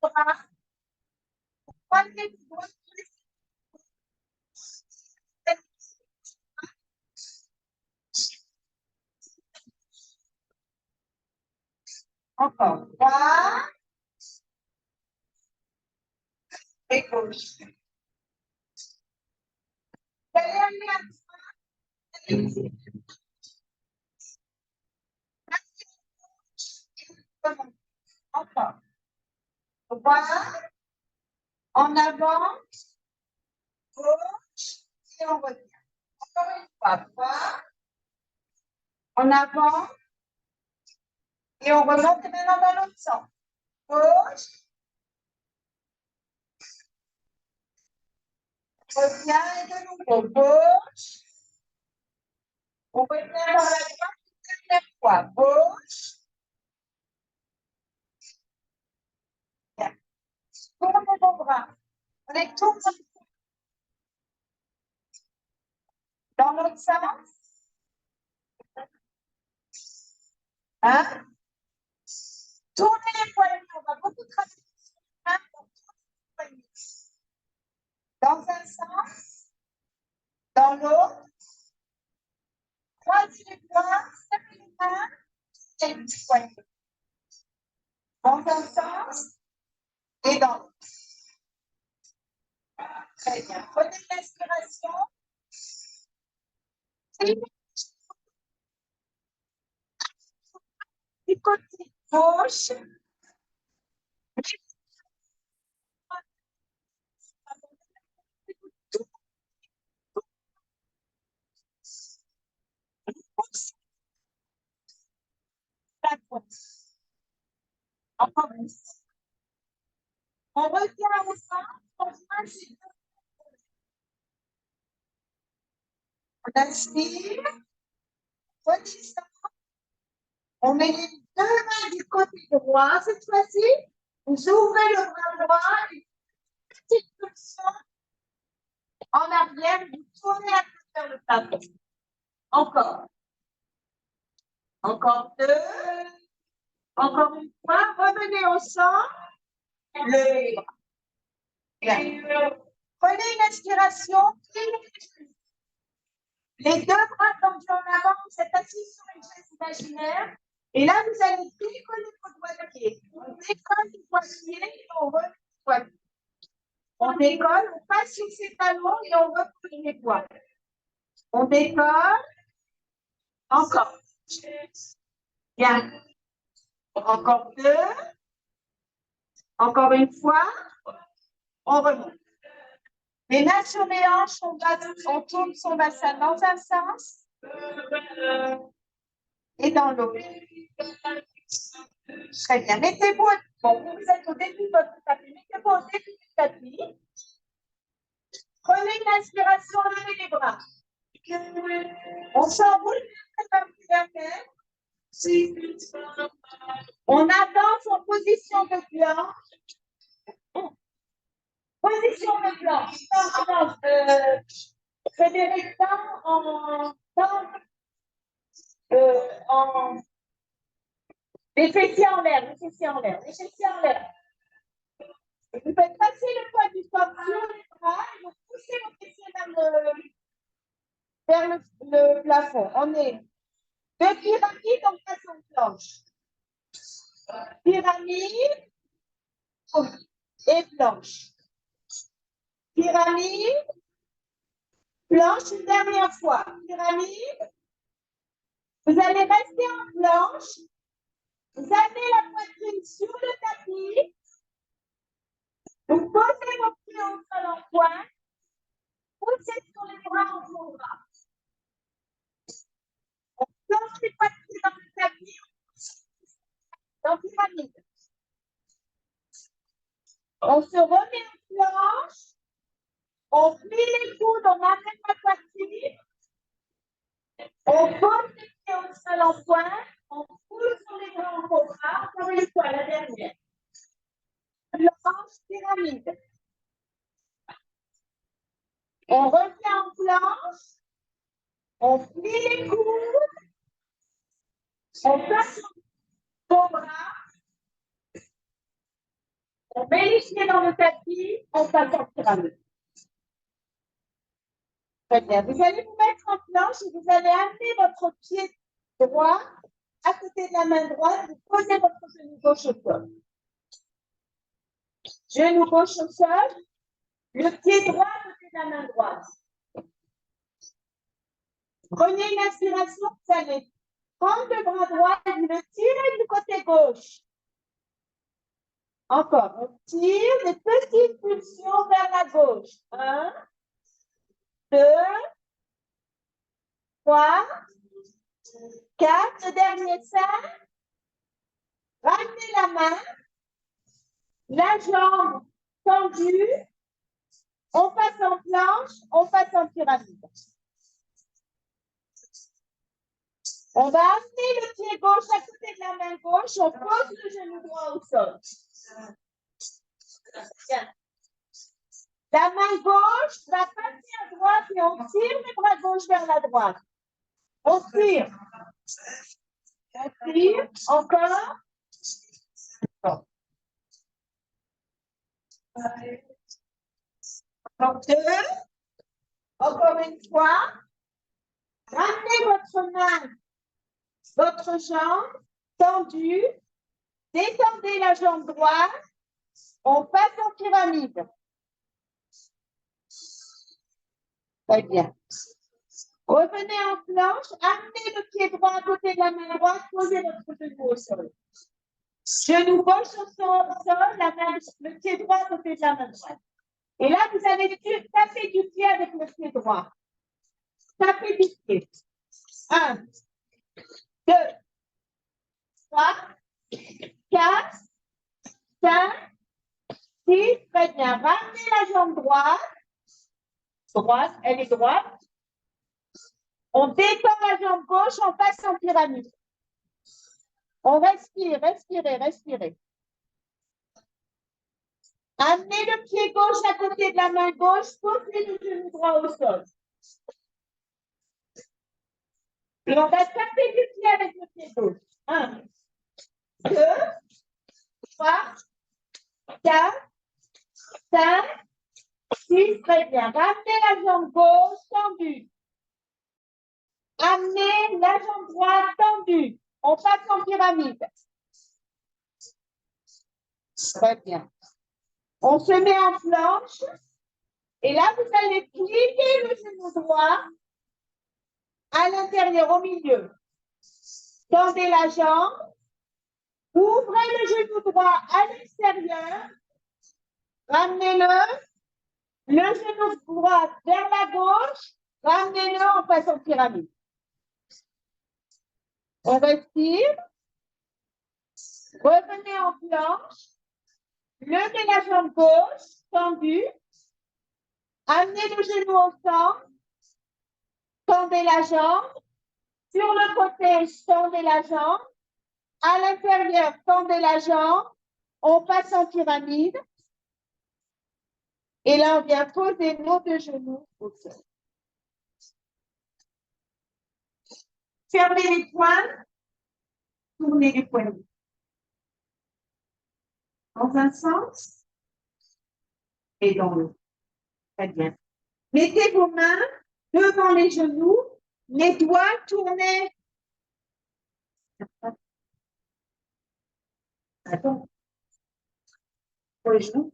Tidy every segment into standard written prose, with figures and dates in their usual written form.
bras. Croisez les doigts sur les encore. Droit et gauche. Encore. Droit, en avant, gauche, et on revient. Encore une fois, droit, en avant, et on remonte maintenant dans l'autre sens. Gauche, revient et de nouveau gauche. On revient dans la droite une dernière fois. Gauche. Bien. Tournez vos bras. On les tourne dans l'autre sens. Hein? Tournez les poignets. On va beaucoup travailler sur les mains pour tourner les poignets. Dans un sens, dans l'autre. Croisez les bras, serrez les mains et les poignets. Dans un sens et dans l'autre. Très bien. Prenez l'inspiration. Du côté gauche. Encore une fois. On revient au centre. On inspire. Redescend. On met les deux mains du côté droit cette fois-ci. Vous ouvrez le bras droit. Une petite flexion en arrière. Vous tournez la tête vers le plafond. Encore. Encore deux. Encore une fois. Revenez au centre. Levez les bras. Bien. Prenez une inspiration. Les deux bras tendus en avant, vous êtes assis sur une chaise imaginaire. Et là, vous allez décoller vos doigts de pied. On décolle les doigts de pied et on remet les doigts de pied. On décolle, on passe sur ses talons et on replie les doigts. On décolle. Encore. Bien. Encore deux. Encore une fois. On remonte. Les mains sur les hanches, on tourne son bassin dans un sens et dans l'autre. Très bien. Mettez-vous, bon, vous êtes au début de votre tapis, mettez-vous au début du tapis. Prenez une inspiration, levez les bras. On s'enroule la tête. On avance en position de planche. Position de planche. Frédéric, les fessiers en l'air, les fessiers en l'air, les fessiers en l'air. Vous faites passer le poids du corps sur les bras et vous poussez vos fessiers vers le plafond. On est deux pyramides en façon de planche. Pyramide et planche. Pyramide, planche une dernière fois. Pyramide. Vous allez rester en planche. Vous amenez la poitrine sur le tapis. Vous posez vos pieds au sol en pointe. Poussez sur les bras en gros bras. On plonge les poitrines dans le tapis. Dans pyramide. On se remet en planche. On plie les coudes, on arrête la poitrine. On pose les pieds au sol en pointe. On pousse sur les bras en gros bras. Encore une fois, la dernière. Planche, pyramide. On revient en planche. On plie les coudes. On place nos bras. On met les pieds dans le tapis, on passe en pyramide. Très bien. Vous allez vous mettre en planche et vous allez amener votre pied droit à côté de la main droite. Vous posez votre genou gauche au sol. Genou gauche au sol. Le pied droit à côté de la main droite. Prenez une inspiration, vous allez prendre le bras droit et vous le tirez du côté gauche. Encore, on tire des petites pulsions vers la gauche. 1, 2, 3, 4, le dernier 5. Ramenez la main, la jambe tendue. On passe en planche, on passe en pyramide. On va amener le pied gauche à côté de la main gauche, on pose le genou droit au sol. Bien. La main gauche va passer à droite et on tire le bras gauche vers la droite. On tire. On tire. Encore. Encore 2. Encore une fois. Ramenez votre main, votre jambe tendue. Détendez la jambe droite. On passe en pyramide. Très bien. Revenez en planche, amenez le pied droit à côté de la main droite, posez votre genou au sol. Genou gauche au sol, le pied droit à côté de la main droite. Et là, vous allez taper du pied avec le pied droit. Tapez du pied. 1, 2, 3, 4, 5, 6. Très bien. Ramenez la jambe droite. Droite, elle est droite. On détend la jambe gauche, on passe en pyramide. On respire, respirez, respirez. Amenez le pied gauche à côté de la main gauche, posez le genou droit au sol. Et on va taper du pied avec le pied gauche. 1, 2, 3, 4, 5, 6. Très bien. Ramenez la jambe gauche tendue. Amenez la jambe droite tendue. On passe en pyramide. Très bien. On se met en planche. Et là, vous allez plier le genou droit à l'intérieur, au milieu. Tendez la jambe. Ouvrez le genou droit à l'extérieur. Ramenez-le. Le genou droit vers la gauche. Ramenez-le, on passe en pyramide. On respire. Revenez en planche. Levez la jambe gauche, tendue. Amenez le genou au centre. Tendez la jambe. Sur le côté, tendez la jambe. À l'intérieur, tendez la jambe. On passe en pyramide. Et là, on vient poser nos deux genoux au sol. Fermez les poings. Tournez les poignets. Dans un sens et dans l'autre. Très bien. Mettez vos mains devant les genoux. Les doigts tournés. Attends. Pour les genoux.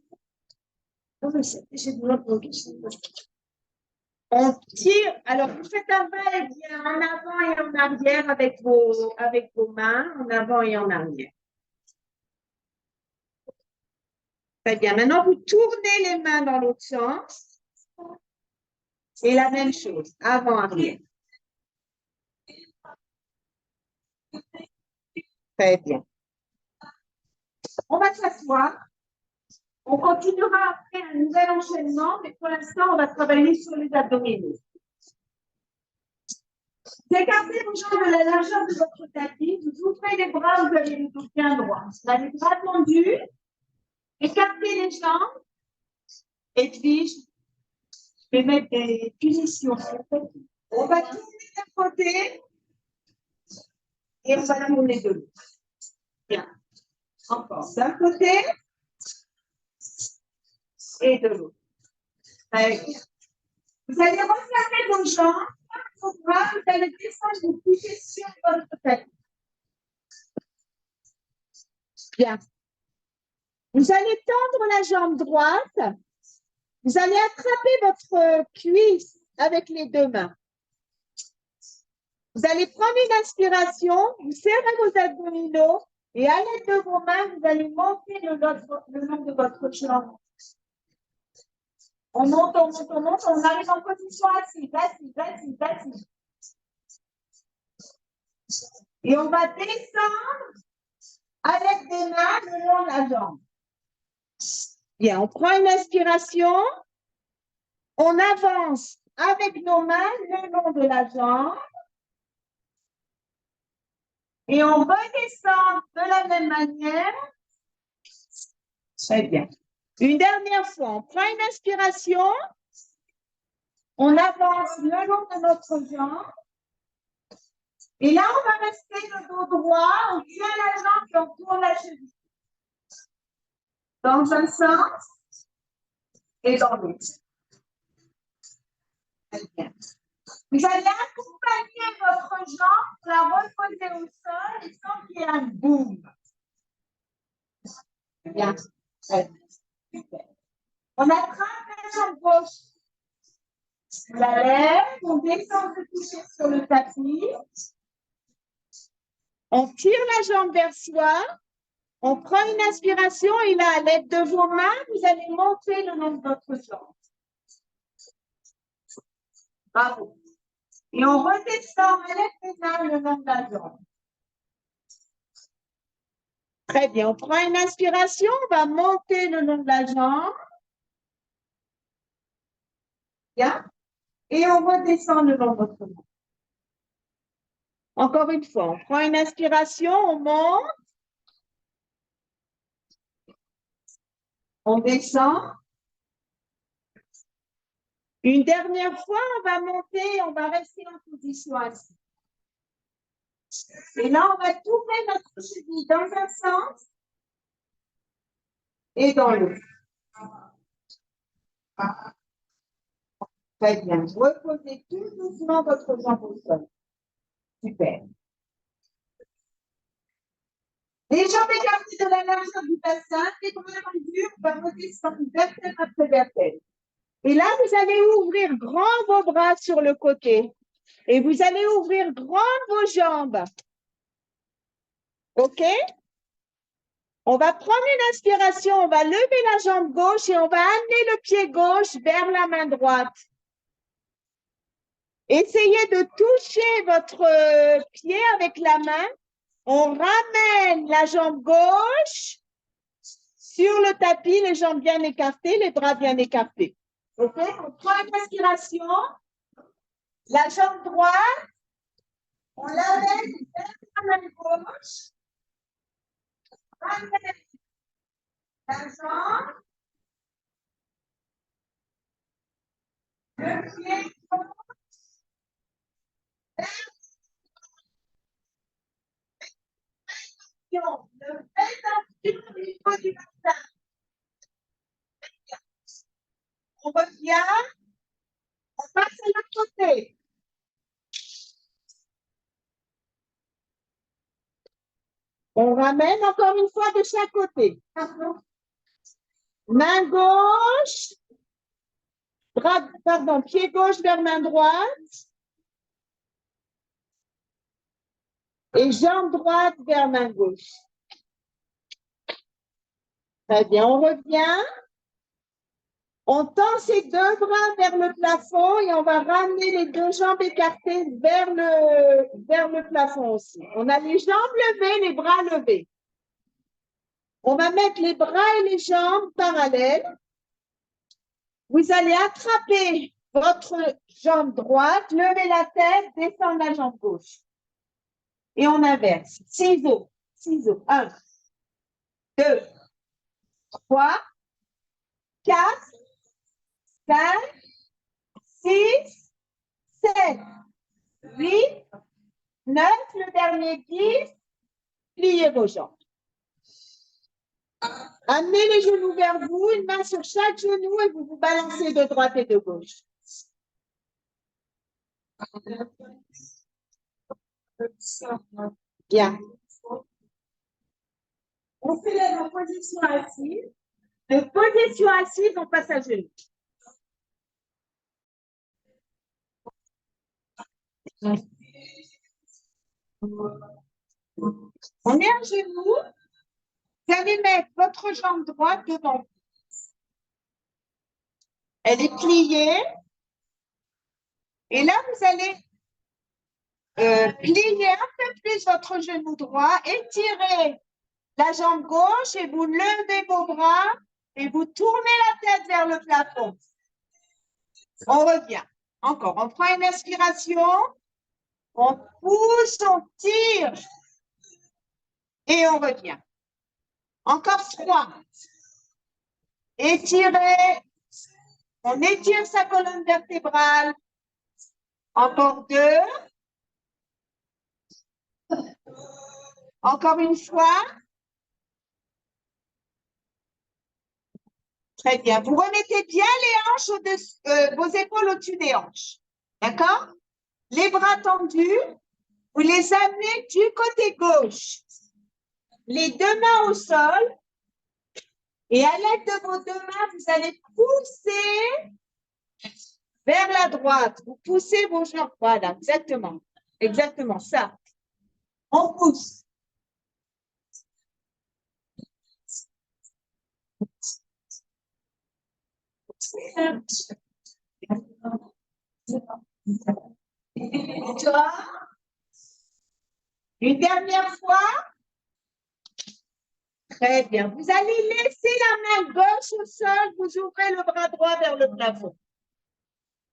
On tire. Alors, vous faites un va-et-vient en avant et en arrière avec vos mains, en avant et en arrière. Très bien. Maintenant, vous tournez les mains dans l'autre sens. Et la même chose, avant, arrière. Très bien. On va s'asseoir. On continuera après un nouvel enchaînement, mais pour l'instant, on va travailler sur les abdominaux. Écartez vos jambes à la largeur de votre tapis. Vous ouvrez les bras, vous avez le dos bien droit. Vous avez les bras tendus. Écartez les jambes. Et puis, je vais mettre des punitions. On va tourner d'un côté. Et on va tourner de l'autre. Bien. Encore d'un côté. et de l'autre. Très bien. Vous allez refermer vos jambes. Vous allez descendre vous coucher sur votre tête. Bien. Vous allez tendre la jambe droite. Vous allez attraper votre cuisse avec les deux mains. Vous allez prendre une inspiration, vous serrez vos abdominaux et à l'aide de vos mains, vous allez monter le long de votre jambe. On monte, on monte, on monte, on arrive en position assise, assise. Et on va descendre avec des mains le long de la jambe. Bien, on prend une inspiration, on avance avec nos mains le long de la jambe. Et on redescend de la même manière. Très bien. Une dernière fois, on prend une inspiration. On avance le long de notre jambe. Et là, on va rester le dos droit. On tient la jambe et on tourne la cheville. Dans un sens et dans l'autre. Très bien. Vous allez accompagner votre jambe pour la reposer au sol et sans qu'il y ait un boom. Bien. Très bien. On attrape la jambe gauche. On la lève, on descend se coucher sur le tapis. On tire la jambe vers soi. On prend une inspiration et là, à l'aide de vos mains, vous allez monter le long de votre jambe. Bravo. Et on redescend à l'aide des mains le long de la jambe. Très bien. On prend une inspiration, on va monter le long de la jambe. Bien. Et on redescend le long de votre jambe. Encore une fois, on prend une inspiration, on monte. On descend. Une dernière fois, on va monter, on va rester en position assise. Et là, on va tourner notre cheville dans un sens et dans l'autre. Très bien. Reposez tout doucement votre jambe au sol. Super. Les jambes écartées de la largeur du bassin, les bras rendus, on va redescendre vertèbre après vertèbre. Et là, vous allez ouvrir grand vos bras sur le côté. Et vous allez ouvrir grand vos jambes. OK? On va prendre une inspiration, on va lever la jambe gauche et on va amener le pied gauche vers la main droite. Essayez de toucher votre pied avec la main. On ramène la jambe gauche sur le tapis, les jambes bien écartées, les bras bien écartés. OK? On prend une inspiration. La jambe droite, on l'amène vers la main gauche. Ramène la jambe. Le pied gauche. Le fait au niveau du bassin. On revient. On passe à l'autre côté. On ramène encore une fois de chaque côté. Main gauche. Pied gauche vers main droite. Et jambe droite vers main gauche. Très bien, on revient. On tend ses deux bras vers le plafond et on va ramener les deux jambes écartées vers le plafond aussi. On a les jambes levées, les bras levés. On va mettre les bras et les jambes parallèles. Vous allez attraper votre jambe droite, lever la tête, descendre la jambe gauche. Et on inverse. Ciseaux. 1, 2, 3, 4, 5, 6, 7, 8, 9, le dernier 10. Pliez vos jambes. Amenez les genoux vers vous, une main sur chaque genou et vous vous balancez de droite et de gauche. Bien. On se lève en position assise. De position assise, on passe à genoux. On est à genoux. Vous allez mettre votre jambe droite devant vous. Elle est pliée. Et là, vous allez plier un peu plus votre genou droit, étirez la jambe gauche et vous levez vos bras et vous tournez la tête vers le plafond. On revient. Encore, on prend une inspiration, on pousse, on tire et on revient. Encore 3. Étirez, on étire sa colonne vertébrale. Encore 2. Encore une fois. Très bien. Vous remettez bien les hanches au-dessus, vos épaules au-dessus des hanches. D'accord? Les bras tendus, vous les amenez du côté gauche. Les 2 mains au sol. Et à l'aide de vos 2 mains, vous allez pousser vers la droite. Vous poussez vos jambes. Voilà, exactement. Exactement ça. On pousse. Une dernière fois. Très bien. Vous allez laisser la main gauche au sol. Vous ouvrez le bras droit vers le plafond.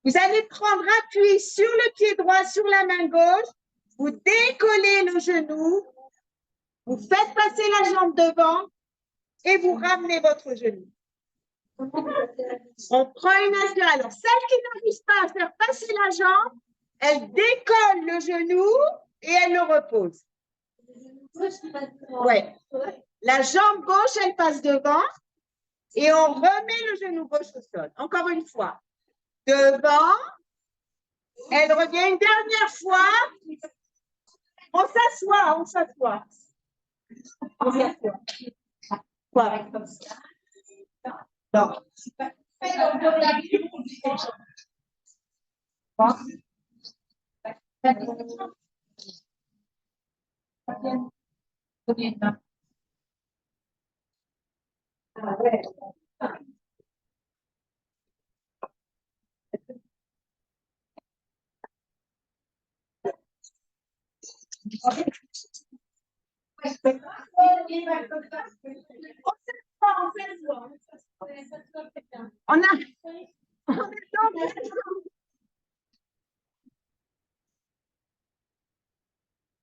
Vous allez prendre appui sur le pied droit, sur la main gauche. Vous décollez le genou. Vous faites passer la jambe devant et vous ramenez votre genou. On prend une inspiration. Alors, celle qui n'arrive pas à faire passer la jambe, elle décolle le genou et elle le repose. Ouais. La jambe gauche, elle passe devant et on remet le genou gauche au sol. Encore une fois. Devant. Elle revient une dernière fois. On s'assoit, on s'assoit. On s'assoit. Quoi? Non.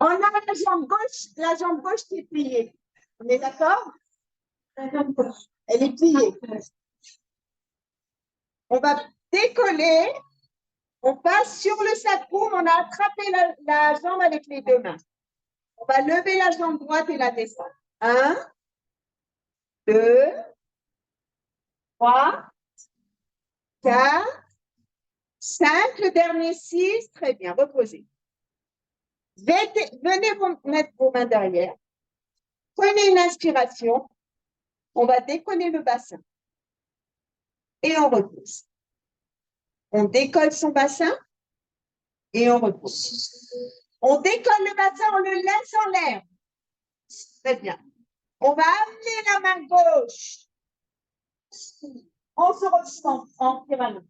On a la jambe gauche qui est pliée. On est d'accord? Elle est pliée. On va décoller. On passe sur le sacrum. On a attrapé la jambe avec les 2 mains. On va lever la jambe droite et la descendre. 1, 2, 3, 4, 5. Le dernier 6. Très bien. Reposez. Venez mettre vos mains derrière. Prenez une inspiration. On va décoller le bassin. Et on repousse. On décolle son bassin et on repousse. On décolle le bassin, on le laisse en l'air. Très bien. On va amener la main gauche. On se retrouve en pyramide.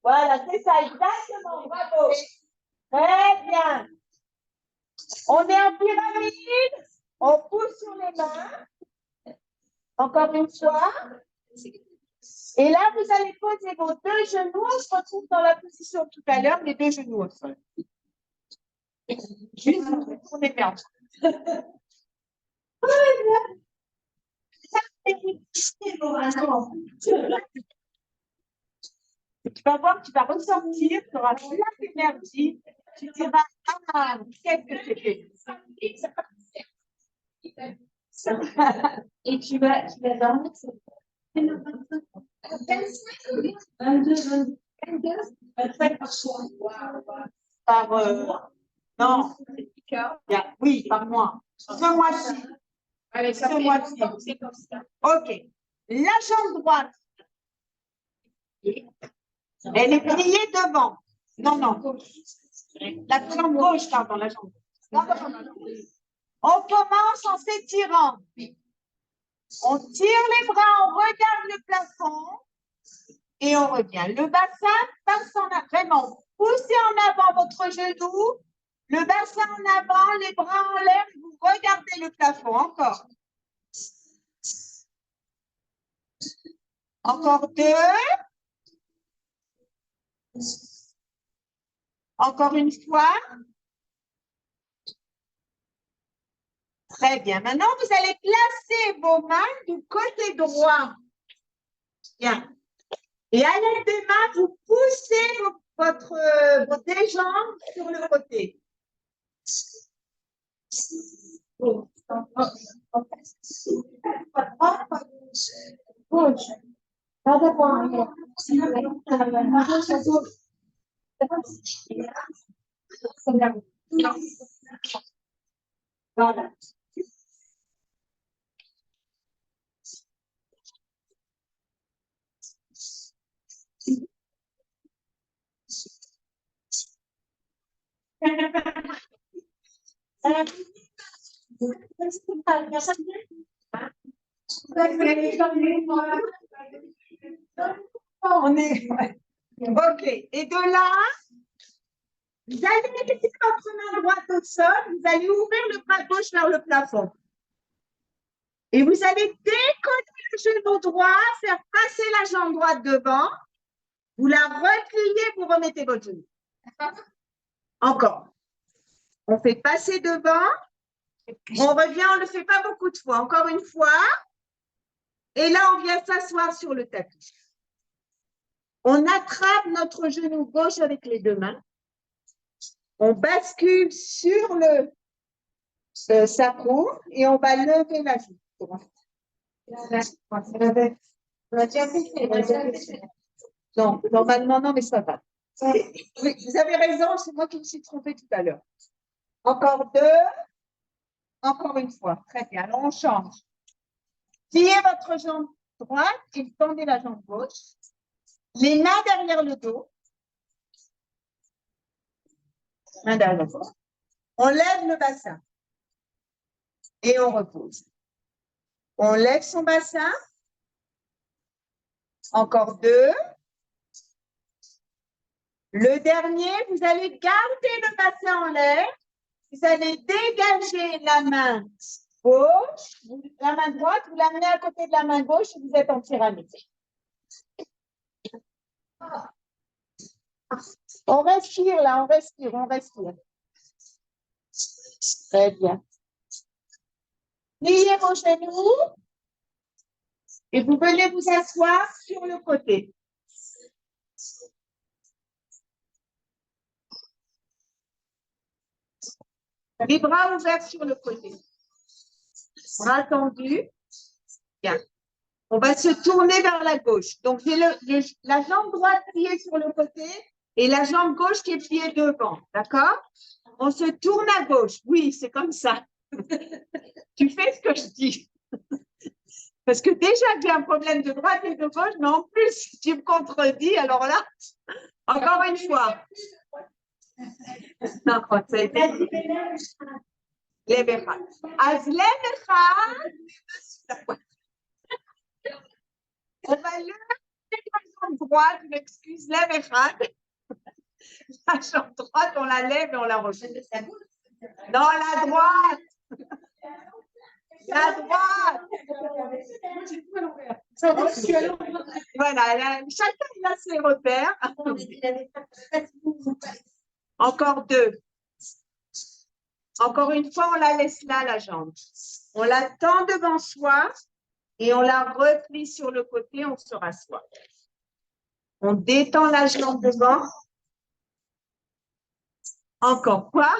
Voilà, c'est ça, exactement. Bravo. Très bien. On est en pyramide. On pousse sur les mains. Encore une fois. Et là, vous allez poser vos 2 genoux. On se retrouve dans la position tout à l'heure, les 2 genoux au sol. Juste, on est perdu. Tu vas voir, tu vas ressortir, tu auras plein d'énergie. Tu diras, ah, qu'est-ce que c'était? Et tu vas dormir. C'est le 25 par soir. Par, non, oui, par mois. Ce mois-ci. Ce mois-ci. OK. La jambe droite, elle est pliée devant. Non. La jambe gauche, pardon, la jambe gauche. On commence en s'étirant. On tire les bras, on regarde le plafond et on revient. Le bassin passe en avant. Vraiment, poussez en avant votre genou, le bassin en avant, les bras en l'air, vous regardez le plafond. Encore. Encore 2. Encore une fois. Très bien. Maintenant, vous allez placer vos mains du côté droit. Bien. Et à l'aide des mains, vous poussez vos deux jambes sur le côté. Gauche. Pas devant. Voilà. On est... OK. Et de là, vous allez mettre votre main droite au sol, vous allez ouvrir le bras gauche vers le plafond. Et vous allez décoller le genou droit, faire passer la jambe droite devant. Vous la repliez, vous remettez votre genou. Encore. On fait passer devant. On revient, on ne le fait pas beaucoup de fois. Encore une fois. Et là, on vient s'asseoir sur le tapis. On attrape notre genou gauche avec les deux mains. On bascule sur le sacrum et on va lever la joue. Non, normalement, non, mais ça va. Oui, vous avez raison, c'est moi qui me suis trompée tout à l'heure. Encore 2. Encore une fois. Très bien. Alors, on change. Pliez votre jambe droite et tendez la jambe gauche. Les mains derrière le dos. Main derrière le dos. On lève le bassin. Et on repose. On lève son bassin. Encore 2. Le dernier, vous allez garder le bassin en l'air. Vous allez dégager la main gauche, la main droite, vous l'amenez à côté de la main gauche et vous êtes en pyramide. On respire là, on respire. Très bien. Pliez vos genoux et vous venez vous asseoir sur le côté. Les bras ouverts sur le côté. Bras tendus. Bien. On va se tourner vers la gauche. Donc, j'ai la jambe droite pliée sur le côté et la jambe gauche qui est pliée devant. D'accord? On se tourne à gauche. Oui, c'est comme ça. Tu fais ce que je dis. Parce que déjà, j'ai un problème de droite et de gauche, mais en plus, tu me contredis. Alors là, encore une fois. Non, c'est l'Eberhard. As l'Eberhard, on va lever la jambe droite, je m'excuse, l'Eberhard. La jambe droite, on la lève et on la remet. Non, la droite. La droite. Voilà, chacun a ses repères. Encore 2. Encore une fois, on la laisse là, la jambe. On la tend devant soi et on la replie sur le côté, on se rassoit. On détend la jambe devant. Encore quoi?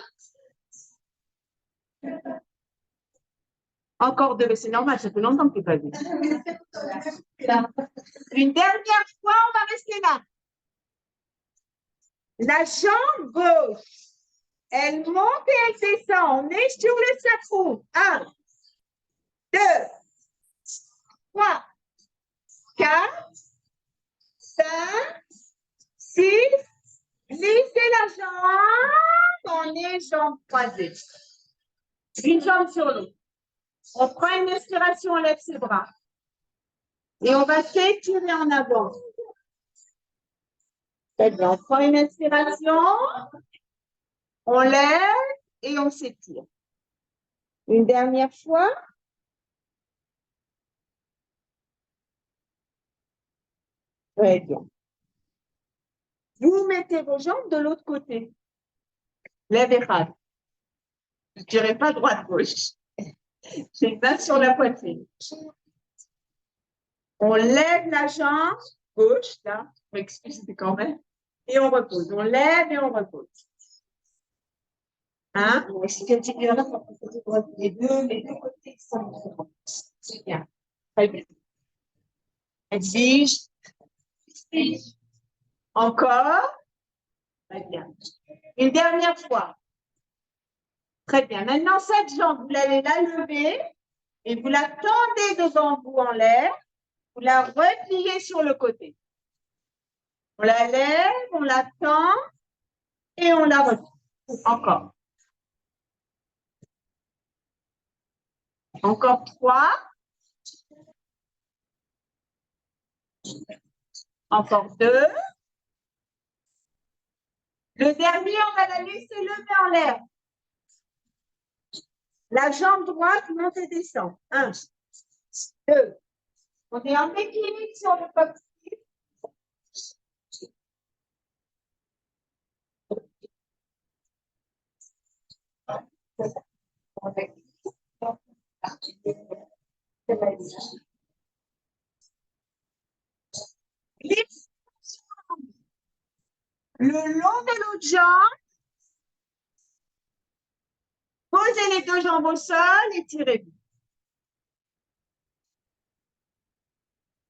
Encore deux, c'est normal, ça fait longtemps que tu n'es pas vu. Une dernière fois, on va rester là. La jambe gauche, elle monte et elle descend. On est sur le sacrum. 1, 2, 3, 4, 5, 6. Lissez la jambe. On est jambes croisées. Une jambe sur l'autre. On prend une inspiration, on lève ses bras. Et on va s'étirer en avant. Très bien. On prend une inspiration, on lève et on s'étire. Une dernière fois. Très bien. Vous mettez vos jambes de l'autre côté. Lèvez pas. Ne tirez pas droite-gauche. Les mains sur la poitrine. On lève la jambe gauche, là, excusez quand même, et on repose. On lève et on repose. Hein? Les deux côtés sont différents. C'est bien. Très bien. Exige. Encore. Très bien. Une dernière fois. Très bien. Maintenant, cette jambe, vous allez la lever et vous la tendez devant vous en l'air. Vous la repliez sur le côté. On la lève, on la tend et on la replie. Encore. Encore 3. Encore 2. Le dernier, on va la laisser lever en l'air. La jambe droite monte et descend. 1, 2. On est en équilibre sur le coccyx. Le long de l'autre jambe. Posez les deux jambes au sol et tirez-vous.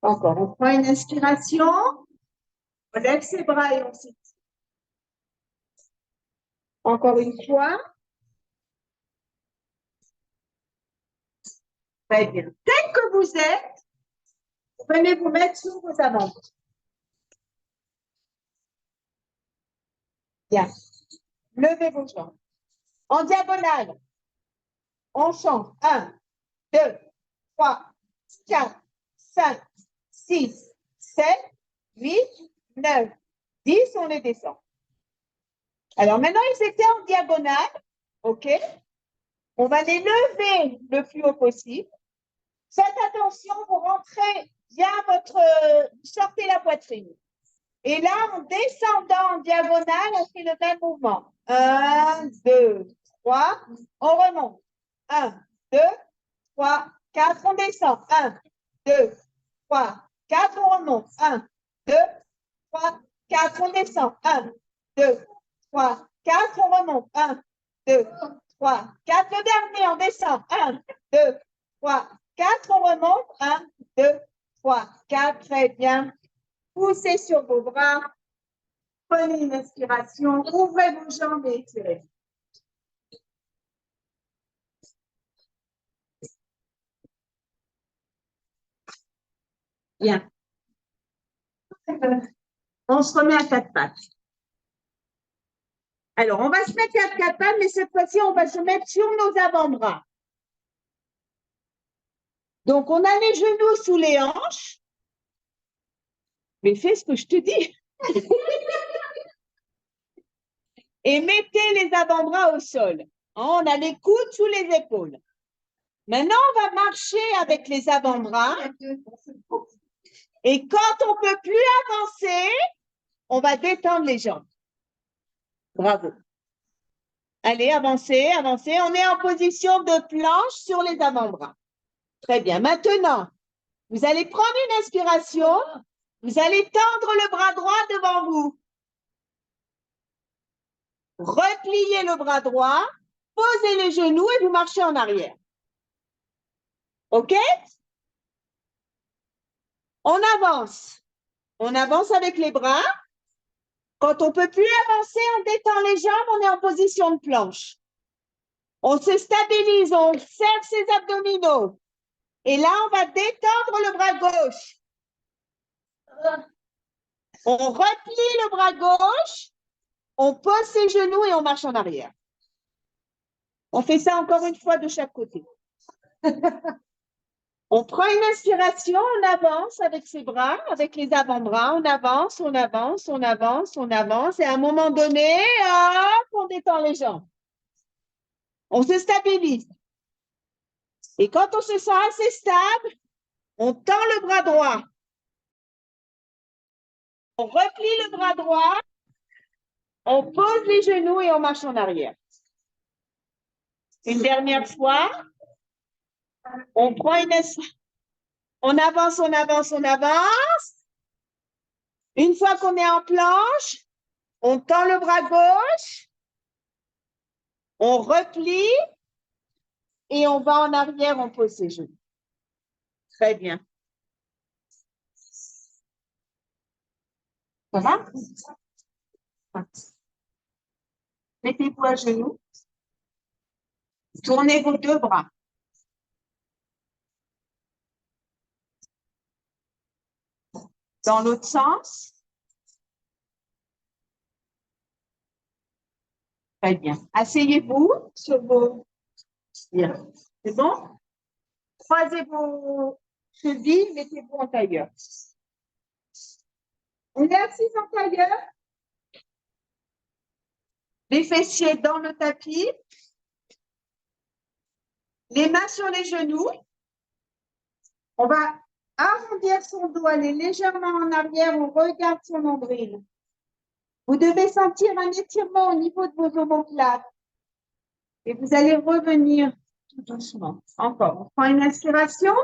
Encore, on prend une inspiration. On lève ses bras et on s'étire. Encore une fois. Très bien. Tel que vous êtes, vous venez vous mettre sur vos avant-bras. Bien. Levez vos jambes. En diagonale. On change. 1, 2, 3, 4, 5, 6, 7, 8, 9, 10. On les descend. Alors maintenant, ils étaient en diagonale. OK? On va les lever le plus haut possible. Faites attention, vous rentrez bien vous sortez la poitrine. Et là, en descendant en diagonale, on fait le même mouvement. 1, 2, 3, on remonte. 1, 2, 3, 4, on descend. 1, 2, 3, 4, on remonte. 1, 2, 3, 4, on descend. 1, 2, 3, 4, on remonte. 1, 2, 3, 4, le dernier, on descend. 1, 2, 3, 4, on remonte. 1, 2, 3, 4, très bien. Poussez sur vos bras. Prenez une inspiration. Ouvrez vos jambes et étirez. Bien. On se remet à quatre pattes. Alors, on va se mettre à quatre pattes, mais cette fois-ci, on va se mettre sur nos avant-bras. Donc, on a les genoux sous les hanches. Mais fais ce que je te dis. Et mettez les avant-bras au sol. On a les coudes sous les épaules. Maintenant, on va marcher avec les avant-bras. Et quand on ne peut plus avancer, on va détendre les jambes. Bravo. Allez, avancez, avancez. On est en position de planche sur les avant-bras. Très bien. Maintenant, vous allez prendre une inspiration. Vous allez tendre le bras droit devant vous. Repliez le bras droit. Posez les genoux et vous marchez en arrière. OK? On avance. On avance avec les bras. Quand on ne peut plus avancer, on détend les jambes, on est en position de planche. On se stabilise, on serre ses abdominaux. Et là, on va détendre le bras gauche. On replie le bras gauche, on pose ses genoux et on marche en arrière. On fait ça encore une fois de chaque côté. On prend une inspiration, on avance avec ses bras, avec les avant-bras, on avance, on avance, on avance, on avance. Et à un moment donné, hop, on détend les jambes. On se stabilise. Et quand on se sent assez stable, on tend le bras droit. On replie le bras droit, on pose les genoux et on marche en arrière. Une dernière fois. On prend une... On avance, on avance, on avance. Une fois qu'on est en planche, on tend le bras gauche, on replie et on va en arrière, on pose ses genoux. Très bien. Ça va? Mettez-vous à genoux. Tournez vos deux bras. Dans l'autre sens. Très bien. Asseyez-vous sur vos... Bien. C'est bon? Croisez vos chevilles, mettez-vous en tailleur. On est assis en tailleur. Les fessiers dans le tapis. Les mains sur les genoux. On va arrondir son dos, aller légèrement en arrière, on regarde son nombril. Vous devez sentir un étirement au niveau de vos omoplates. Et vous allez revenir tout doucement. Encore, on prend une inspiration.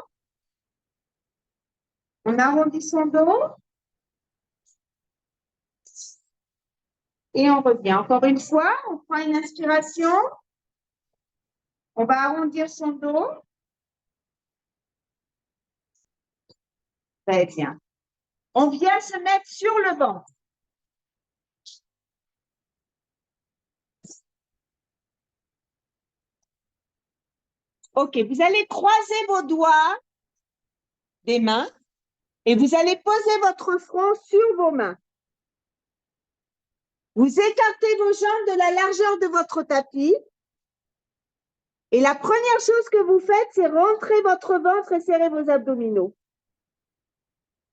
On arrondit son dos. Et on revient. Encore une fois, on prend une inspiration. On va arrondir son dos. Très bien. On vient se mettre sur le ventre. OK, vous allez croiser vos doigts des mains et vous allez poser votre front sur vos mains. Vous écartez vos jambes de la largeur de votre tapis. Et la première chose que vous faites, c'est rentrer votre ventre et serrer vos abdominaux.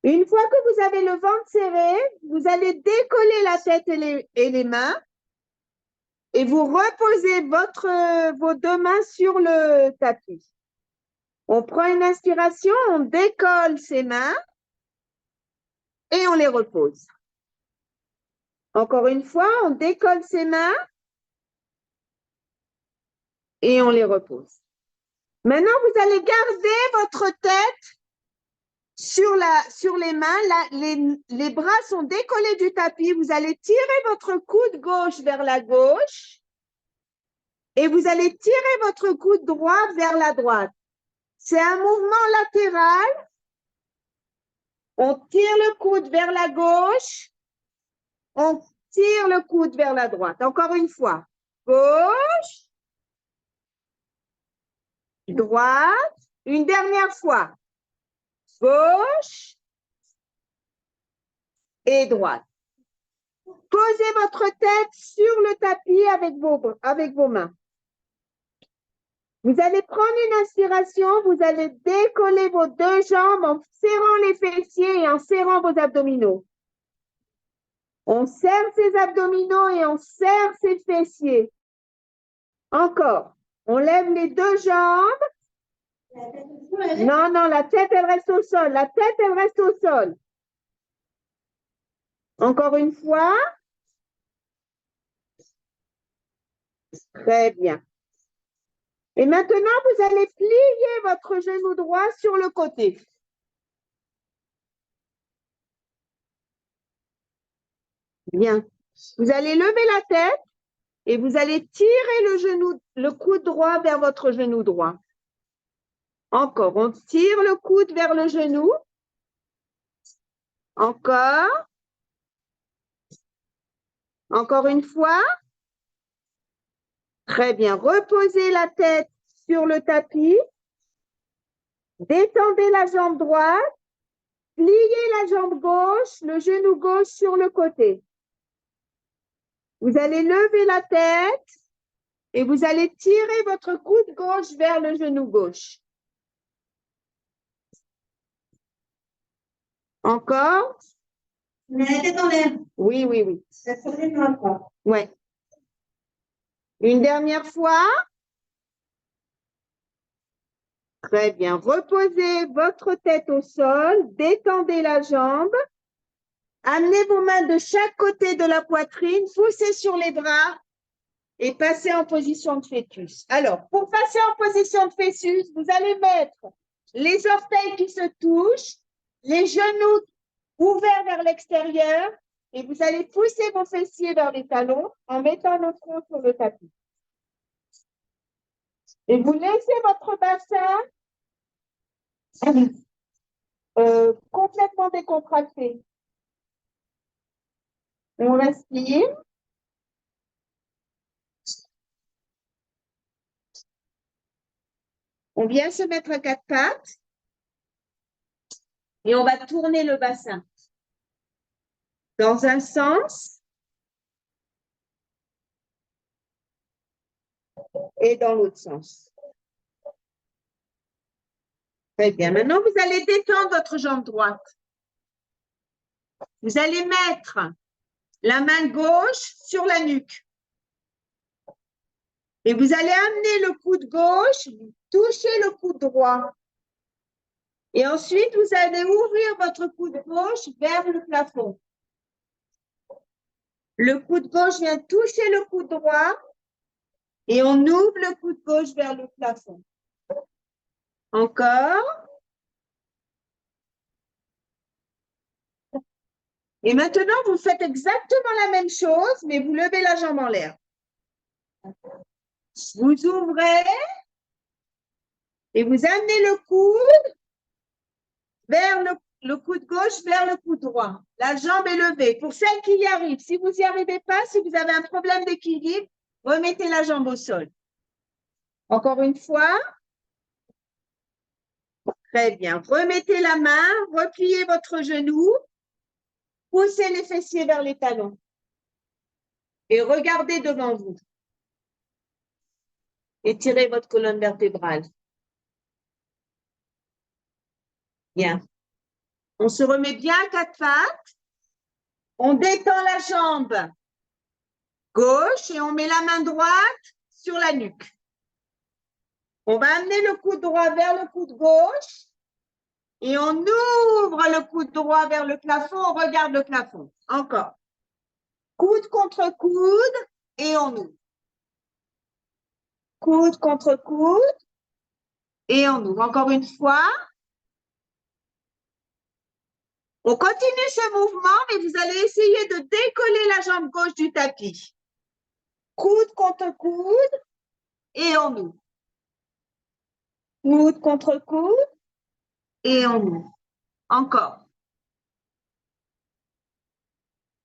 Une fois que vous avez le ventre serré, vous allez décoller la tête et les mains et vous reposez vos deux mains sur le tapis. On prend une inspiration, on décolle ses mains et on les repose. Encore une fois, on décolle ses mains et on les repose. Maintenant, vous allez garder votre tête sur les mains. Les bras sont décollés du tapis. Vous allez tirer votre coude gauche vers la gauche et vous allez tirer votre coude droit vers la droite. C'est un mouvement latéral. On tire le coude vers la gauche. On tire le coude vers la droite. Encore une fois. Gauche. Droite. Une dernière fois. Gauche. Et droite. Posez votre tête sur le tapis avec vos mains. Vous allez prendre une inspiration. Vous allez décoller vos deux jambes en serrant les fessiers et en serrant vos abdominaux. On serre ses abdominaux et on serre ses fessiers. Encore. On lève les deux jambes. Non, non, la tête, elle reste au sol. La tête, elle reste au sol. Encore une fois. Très bien. Et maintenant, vous allez plier votre genou droit sur le côté. Bien. Vous allez lever la tête et vous allez tirer le coude droit vers votre genou droit. Encore, on tire le coude vers le genou. Encore. Encore une fois. Très bien. Reposez la tête sur le tapis. Détendez la jambe droite. Pliez la jambe gauche, le genou gauche sur le côté. Vous allez lever la tête et vous allez tirer votre coude gauche vers le genou gauche. Encore? Mais la tête en l'air. Oui, oui, oui. Ça serait mal, quoi. Ouais. Une dernière fois. Très bien. Reposez votre tête au sol, détendez la jambe. Amenez vos mains de chaque côté de la poitrine, poussez sur les bras et passez en position de fœtus. Alors, pour passer en position de fœtus, vous allez mettre les orteils qui se touchent, les genoux ouverts vers l'extérieur et vous allez pousser vos fessiers vers les talons en mettant le front sur le tapis. Et vous laissez votre bassin complètement décontracté. On respire. On vient se mettre à quatre pattes et on va tourner le bassin dans un sens et dans l'autre sens. Très bien. Maintenant, vous allez détendre votre jambe droite. Vous allez mettre la main gauche sur la nuque. Et vous allez amener le coude gauche, toucher le coude droit. Et ensuite, vous allez ouvrir votre coude gauche vers le plafond. Le coude gauche vient toucher le coude droit et on ouvre le coude gauche vers le plafond. Encore. Et maintenant, vous faites exactement la même chose, mais vous levez la jambe en l'air. Vous ouvrez et vous amenez le coude vers le coude gauche vers le coude droit. La jambe est levée. Pour celles qui y arrivent, si vous n'y arrivez pas, si vous avez un problème d'équilibre, remettez la jambe au sol. Encore une fois. Très bien. Remettez la main, repliez votre genou, poussez les fessiers vers les talons et regardez devant vous. Étirez votre colonne vertébrale. Bien. On se remet bien à quatre pattes. On détend la jambe gauche et on met la main droite sur la nuque. On va amener le coude droit vers le coude gauche et on ouvre le coude droit vers le plafond, on regarde le plafond. Encore. Coude contre coude et on ouvre. Coude contre coude et on ouvre. Encore une fois. On continue ce mouvement, mais vous allez essayer de décoller la jambe gauche du tapis. Coude contre coude et on ouvre. Coude contre coude et on ouvre. Encore.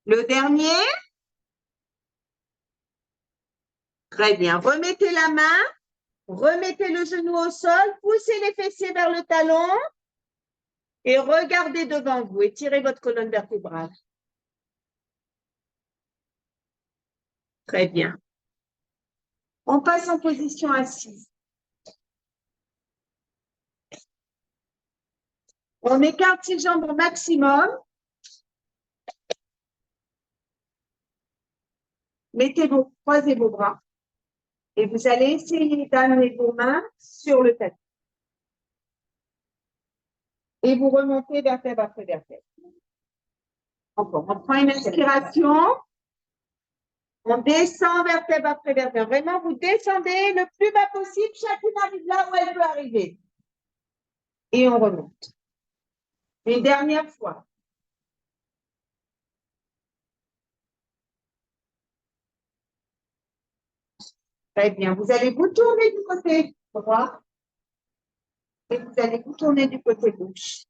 Le dernier. Très bien. Remettez la main. Remettez le genou au sol. Poussez les fessiers vers le talon. Et regardez devant vous. Étirez votre colonne vertébrale. Très bien. On passe en position assise. On écarte les jambes au maximum. Croisez vos bras. Et vous allez essayer d'amener vos mains sur le tapis. Et vous remontez vertèbre après vertèbre. Encore, on prend une inspiration. On descend vertèbre après vertèbre. Vraiment, vous descendez le plus bas possible. Chacune arrive là où elle peut arriver. Et on remonte. Une dernière fois. Très bien. Vous allez vous tourner du côté droit. Et vous allez vous tourner du côté gauche.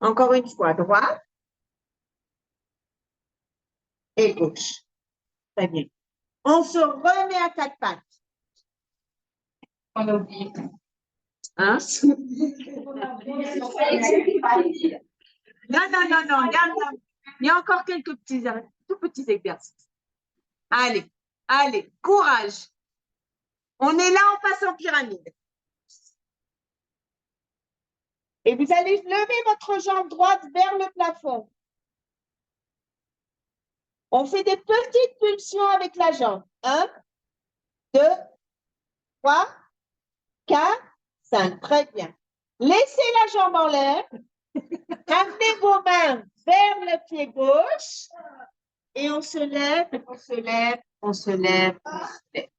Encore une fois, droite et gauche. Très bien. On se remet à quatre pattes. On oublie. Hein? Non, non, non, non. Il y a encore quelques tout petits exercices. Allez, allez, courage. On est là, on passe en pyramide. Et vous allez lever votre jambe droite vers le plafond. On fait des petites pulsions avec la jambe. 1, 2, 3, 4, 5. Très bien. Laissez la jambe en l'air. Amenez vos mains vers le pied gauche. Et on se lève, on se lève, on se lève, on se lève.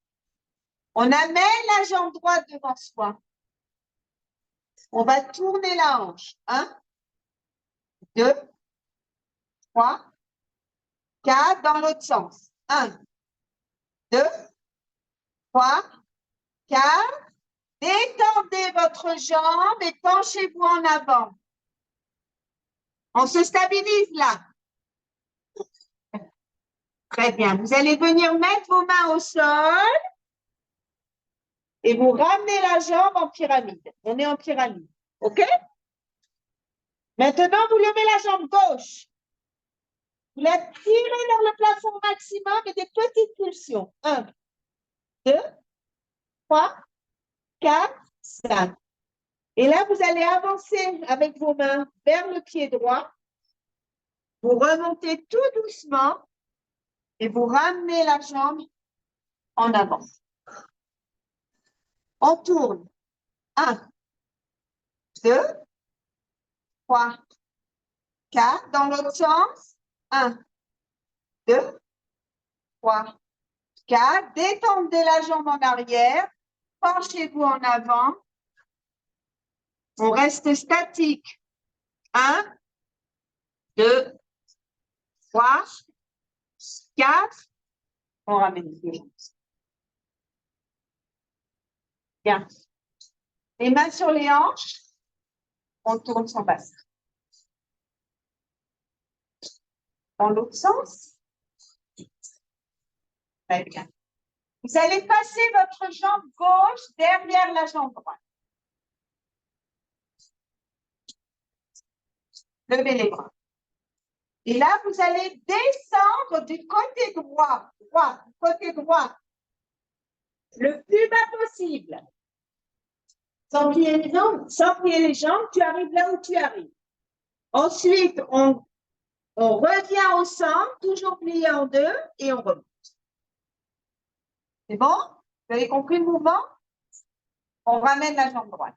On amène la jambe droite devant soi. On va tourner la hanche. 1, 2, 3, 4, dans l'autre sens. 1, 2, 3, 4. Détendez votre jambe et penchez-vous en avant. On se stabilise là. Très bien. Vous allez venir mettre vos mains au sol et vous ramenez la jambe en pyramide. On est en pyramide. OK? Maintenant, vous levez la jambe gauche. Vous la tirez vers le plafond maximum et des petites pulsions. 1, 2, 3, 4, 5. Et là, vous allez avancer avec vos mains vers le pied droit. Vous remontez tout doucement et vous ramenez la jambe en avant. On tourne. 1, 2, 3, 4. Dans l'autre sens. 1, 2, 3, 4. Détendez la jambe en arrière. Penchez-vous en avant. On reste statique. 1, 2, 3, 4. On ramène les jambes. Bien. Les mains sur les hanches. On tourne son bassin. Dans l'autre sens. Très bien. Vous allez passer votre jambe gauche derrière la jambe droite. Levez les bras. Et là, vous allez descendre du côté droit. Côté droit. Le plus bas possible. Sans plier les jambes. Sans plier les jambes, tu arrives là où tu arrives. Ensuite, on revient au centre, toujours plié en deux, et on remonte. C'est bon? Vous avez compris le mouvement? On ramène la jambe droite.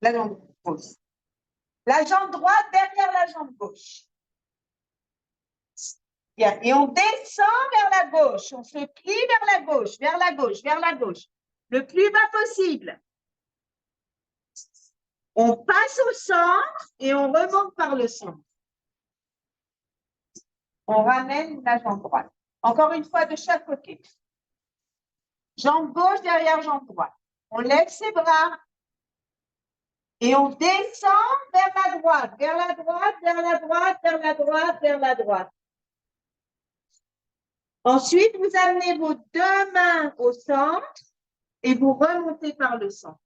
La jambe gauche. La jambe droite derrière la jambe gauche. Bien. Et on descend vers la gauche. On se plie vers la gauche, vers la gauche, vers la gauche. Le plus bas possible. On passe au centre et on remonte par le centre. On ramène la jambe droite. Encore une fois de chaque côté. Jambe gauche derrière jambe droite. On lève ses bras. Et on descend vers la droite, vers la droite, vers la droite, vers la droite, vers la droite. Ensuite, vous amenez vos deux mains au centre et vous remontez par le centre.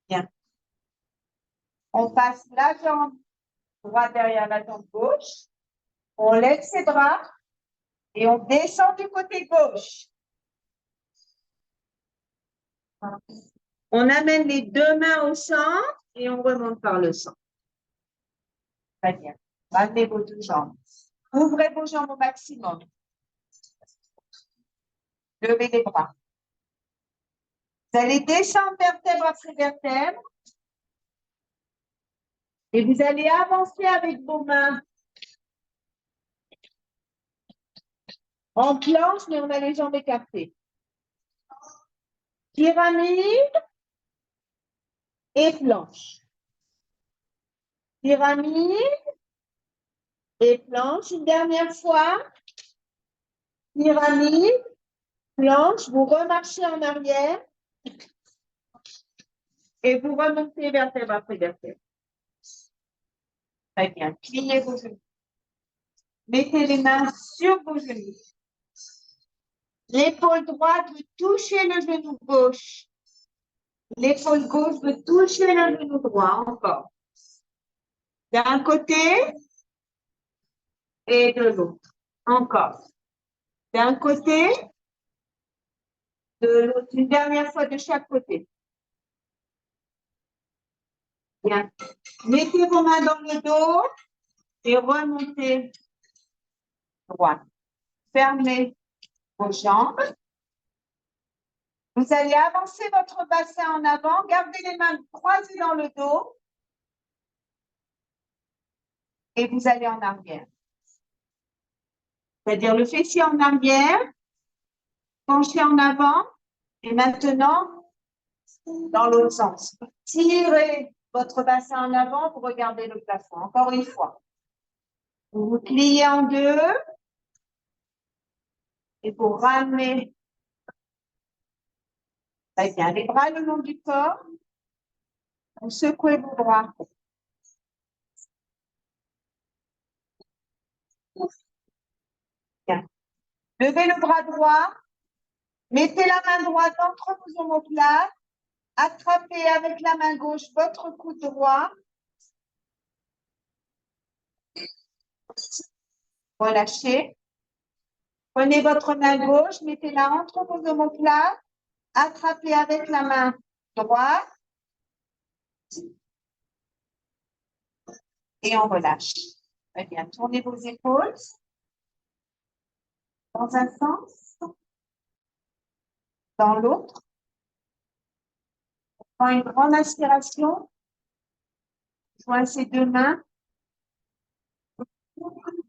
Bien. On passe la jambe droite derrière la jambe gauche. On lève ses bras et on descend du côté gauche. On amène les deux mains au centre et on remonte par le centre. Très bien. Ramenez vos deux jambes. Ouvrez vos jambes au maximum. Levez les bras. Vous allez descendre vertèbre après vertèbre. Et vous allez avancer avec vos mains. En planche, mais on a les jambes écartées. Pyramide et planche. Pyramide et planche. Une dernière fois. Pyramide, planche. Vous remarchez en arrière. Et vous remontez vertèbre après vertèbre. Très bien. Pliez vos genoux. Mettez les mains sur vos genoux. L'épaule droite veut toucher le genou gauche. L'épaule gauche veut toucher le genou droit. Encore. D'un côté et de l'autre. Encore. D'un côté, de l'autre. Une dernière fois de chaque côté. Bien. Mettez vos mains dans le dos et remontez droit. Fermez vos jambes. Vous allez avancer votre bassin en avant. Gardez les mains croisées dans le dos. Et vous allez en arrière. C'est-à-dire le fessier en arrière, penchez en avant. Et maintenant, dans l'autre sens. Tirez votre bassin en avant, vous regardez le plafond. Encore une fois. Vous vous pliez en deux. Et vous ramenez. Très bien. Les bras le long du corps. Vous secouez vos bras. Bien. Levez le bras droit. Mettez la main droite entre vos omoplates. Attrapez avec la main gauche votre coude droit. Relâchez. Prenez votre main gauche, mettez-la entre vos omoplates. Attrapez avec la main droite. Et on relâche. Très bien. Tournez vos épaules. Dans un sens. Dans l'autre. Prends une grande inspiration. Joins ces deux mains.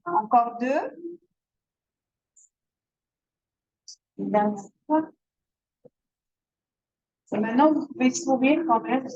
Encore deux. Une dernière fois. Et maintenant, vous pouvez sourire quand même.